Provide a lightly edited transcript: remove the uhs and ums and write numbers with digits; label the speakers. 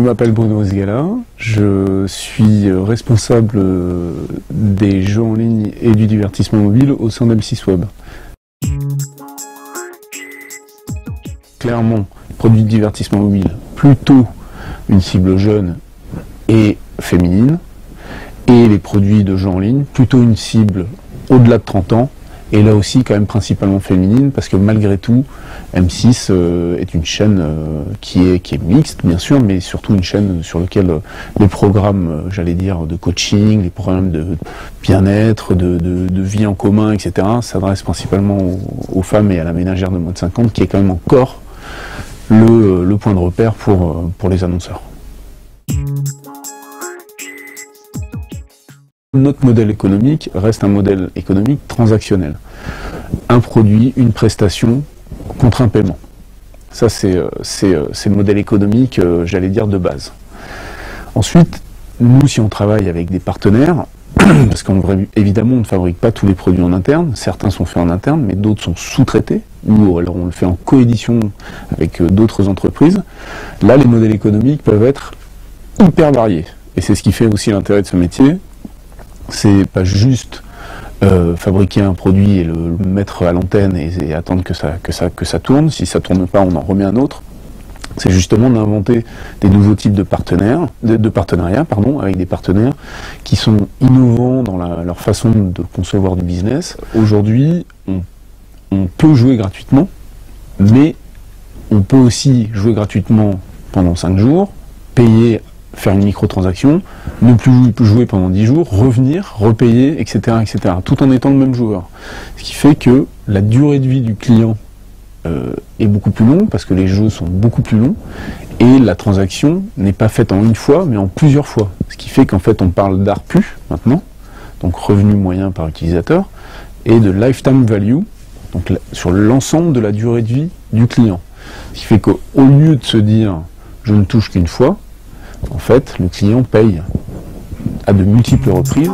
Speaker 1: m'appelle Bruno Osgala, je suis responsable des jeux en ligne et du divertissement mobile au sein d'M6 Web. Clairement, produits de divertissement mobile, plutôt une cible jeune et féminine, et les produits de jeux en ligne, plutôt une cible au-delà de 30 ans, et là aussi quand même principalement féminine, parce que malgré tout, M6 est une chaîne qui est mixte bien sûr, mais surtout une chaîne sur laquelle les programmes, j'allais dire, de coaching, les programmes de bien-être, de vie en commun, etc., s'adressent principalement aux femmes et à la ménagère de moins de 50, qui est quand même encore le point de repère pour les annonceurs. Notre modèle économique reste un modèle économique transactionnel. Un produit, une prestation contre un paiement. Ça, c'est le modèle économique, j'allais dire, de base. Ensuite, nous, si on travaille avec des partenaires, parce qu'évidemment, on ne fabrique pas tous les produits en interne, certains sont faits en interne, mais d'autres sont sous-traités, ou alors on le fait en coédition avec d'autres entreprises. Là, les modèles économiques peuvent être hyper variés. Et c'est ce qui fait aussi l'intérêt de ce métier. C'est pas juste fabriquer un produit et le mettre à l'antenne et attendre que ça tourne. Si ça tourne pas, on en remet un autre. C'est justement d'inventer des nouveaux types de partenariats, avec des partenaires qui sont innovants dans leur façon de concevoir du business. Aujourd'hui, on peut jouer gratuitement, mais on peut aussi jouer gratuitement pendant 5 jours, payer, faire une microtransaction, ne plus jouer pendant 10 jours, revenir, repayer, etc., etc., tout en étant le même joueur. Ce qui fait que la durée de vie du client est beaucoup plus longue, parce que les jeux sont beaucoup plus longs, et la transaction n'est pas faite en une fois, mais en plusieurs fois. Ce qui fait qu'en fait on parle d'ARPU maintenant, donc revenu moyen par utilisateur, et de lifetime value, donc sur l'ensemble de la durée de vie du client. Ce qui fait qu'au lieu de se dire je ne touche qu'une fois, en fait, le client paye à de multiples reprises.